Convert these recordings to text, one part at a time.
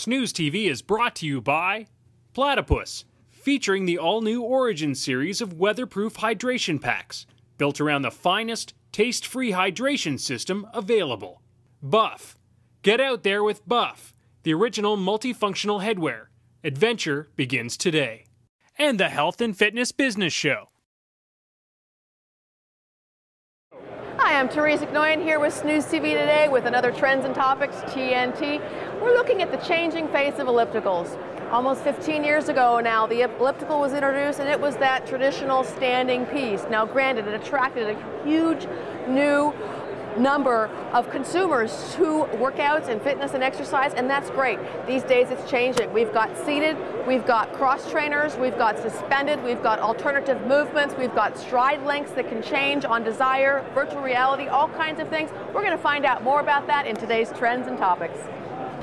Snooze TV is brought to you by Platypus, featuring the all-new Origin series of weatherproof hydration packs, built around the finest, taste-free hydration system available. Buff. Get out there with Buff, the original multifunctional headwear. Adventure begins today. And the Health and Fitness Business Show. Hi, I'm Therese Knoyen here with Snooze TV today with another Trends and Topics, TNT. We're looking at the changing face of ellipticals. Almost 15 years ago now, the elliptical was introduced, and it was that traditional standing piece. Now granted, it attracted a huge new number of consumers to workouts and fitness and exercise, and that's great. These days it's changing. We've got seated, we've got cross trainers, we've got suspended, we've got alternative movements, we've got stride lengths that can change on desire, virtual reality, all kinds of things. We're going to find out more about that in today's Trends and Topics.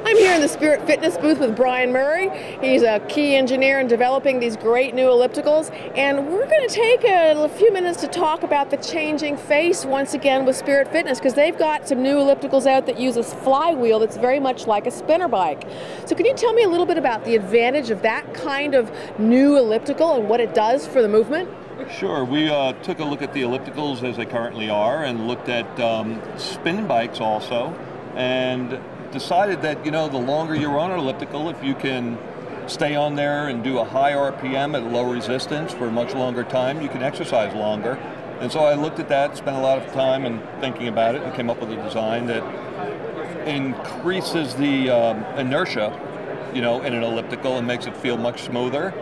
I'm here in the Spirit Fitness booth with Brian Murray. He's a key engineer in developing these great new ellipticals, and we're going to take a few minutes to talk about the changing face once again with Spirit Fitness, because they've got some new ellipticals out that use a flywheel that's very much like a spinner bike. So can you tell me a little bit about the advantage of that kind of new elliptical and what it does for the movement? Sure. We took a look at the ellipticals as they currently are and looked at spin bikes also, and decided that, you know, the longer you're on an elliptical, if you can stay on there and do a high RPM at low resistance for a much longer time, you can exercise longer. And so I looked at that, spent a lot of time and thinking about it, and came up with a design that increases the inertia, you know, in an elliptical and makes it feel much smoother.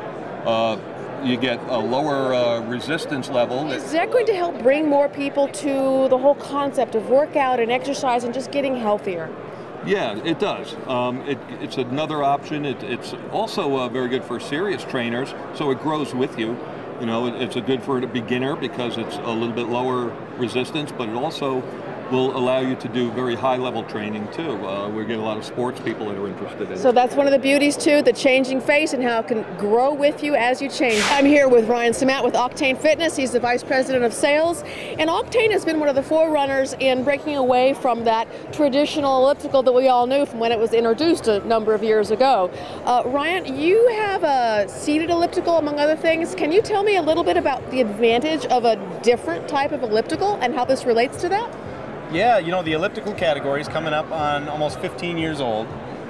You get a lower resistance level. Is that going to help bring more people to the whole concept of workout and exercise and just getting healthier? Yeah, it does. It's another option. It's also very good for serious trainers, so it grows with you. You know, it's a good for a beginner because it's a little bit lower resistance, but it also will allow you to do very high-level training too. We get a lot of sports people that are interested in it. So that's one of the beauties too, the changing face and how it can grow with you as you change. I'm here with Ryan Samat with Octane Fitness. He's the Vice President of Sales. And Octane has been one of the forerunners in breaking away from that traditional elliptical that we all knew from when it was introduced a number of years ago. Ryan, you have a seated elliptical among other things. Can you tell me a little bit about the advantage of a different type of elliptical and how this relates to that? Yeah, you know, the elliptical category is coming up on almost 15 years old,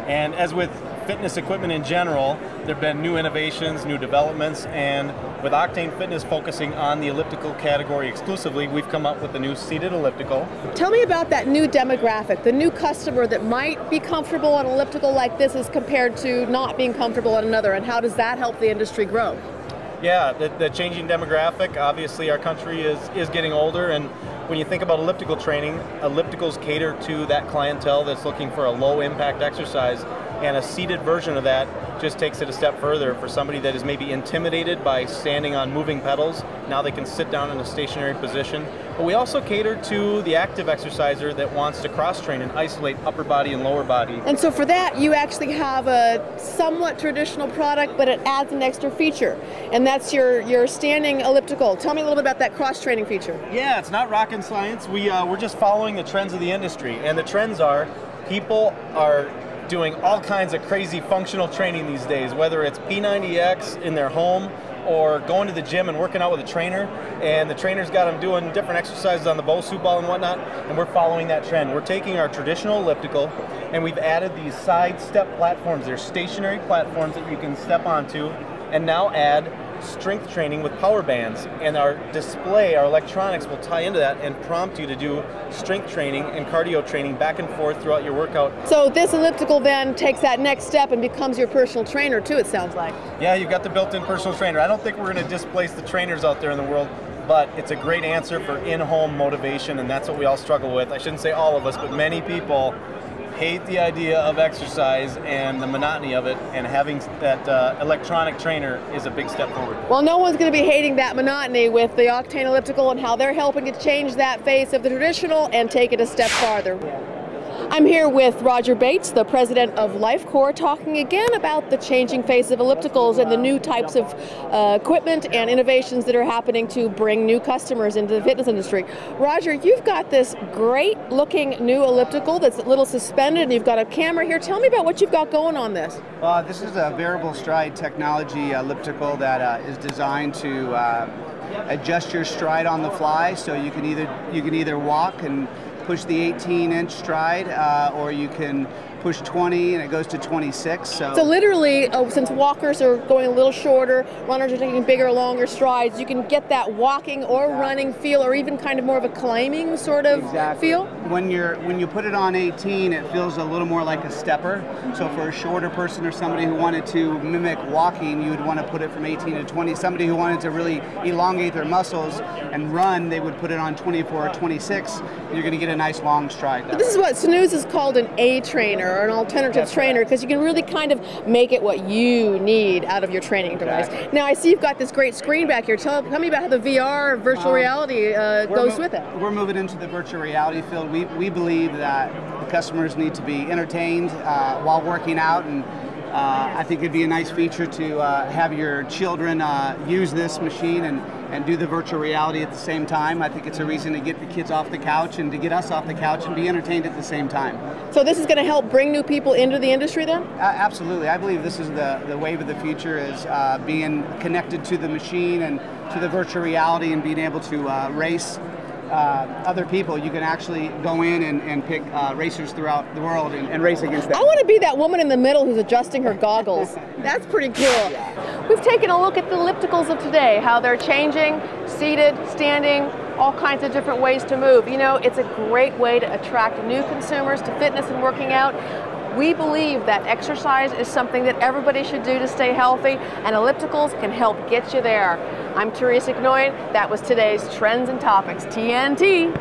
and as with fitness equipment in general, there have been new innovations, new developments, and with Octane Fitness focusing on the elliptical category exclusively, we've come up with a new seated elliptical. Tell me about that new demographic, the new customer that might be comfortable on an elliptical like this as compared to not being comfortable on another, and how does that help the industry grow? Yeah, the changing demographic, obviously our country is getting older, and when you think about elliptical training, ellipticals cater to that clientele that's looking for a low impact exercise, and a seated version of that just takes it a step further for somebody that is maybe intimidated by standing on moving pedals. Now they can sit down in a stationary position. But we also cater to the active exerciser that wants to cross train and isolate upper body and lower body. And so for that, you actually have a somewhat traditional product, but it adds an extra feature, and that's your standing elliptical. Tell me a little bit about that cross training feature. Yeah, it's not rocket science. We're just following the trends of the industry, and the trends are people are doing all kinds of crazy functional training these days, whether it's P90X in their home or going to the gym and working out with a trainer, and the trainer's got them doing different exercises on the Bosu ball and whatnot, and we're following that trend. We're taking our traditional elliptical and we've added these side step platforms. They're stationary platforms that you can step onto, and now add strength training with power bands, and our display, our electronics will tie into that and prompt you to do strength training and cardio training back and forth throughout your workout. So this elliptical then takes that next step and becomes your personal trainer too, it sounds like. Yeah, you've got the built-in personal trainer. I don't think we're going to displace the trainers out there in the world, but it's a great answer for in-home motivation, and that's what we all struggle with. I shouldn't say all of us, but many people hate the idea of exercise and the monotony of it, and having that electronic trainer is a big step forward. Well, no one's going to be hating that monotony with the Octane elliptical and how they're helping to change that face of the traditional and take it a step farther. I'm here with Roger Bates, the president of Lifecore, talking again about the changing face of ellipticals and the new types of equipment and innovations that are happening to bring new customers into the fitness industry. Roger, you've got this great looking new elliptical that's a little suspended, and you've got a camera here. Tell me about what you've got going on this. Well, this is a variable stride technology elliptical that is designed to adjust your stride on the fly, so you can either walk and push the 18-inch stride, or you can push 20 and it goes to 26. So literally, since walkers are going a little shorter, runners are taking bigger, longer strides, you can get that walking or running feel, or even kind of more of a climbing sort of feel. When you put it on 18, it feels a little more like a stepper. So for a shorter person or somebody who wanted to mimic walking, you would want to put it from 18 to 20. Somebody who wanted to really elongate their muscles and run, they would put it on 24 or 26. You're going to get a nice long stride. This is what Snooze is called an A trainer, or an alternative trainer, because you can really kind of make it what you need out of your training device. Now I see you've got this great screen back here. Tell me about how the VR, virtual reality, goes with it. We're moving into the virtual reality field. We believe that the customers need to be entertained while working out, and I think it'd be a nice feature to have your children use this machine and do the virtual reality at the same time. I think it's a reason to get the kids off the couch and to get us off the couch and be entertained at the same time. So this is going to help bring new people into the industry then? Absolutely. I believe this is the wave of the future, is being connected to the machine and to the virtual reality and being able to race other people. You can actually go in and pick racers throughout the world and race against them. I want to be that woman in the middle who's adjusting her goggles. That's pretty cool. We've taken a look at the ellipticals of today, how they're changing, seated, standing, all kinds of different ways to move. You know, it's a great way to attract new consumers to fitness and working out. We believe that exercise is something that everybody should do to stay healthy, and ellipticals can help get you there. I'm Teresa Knoyen. That was today's Trends and Topics, TNT.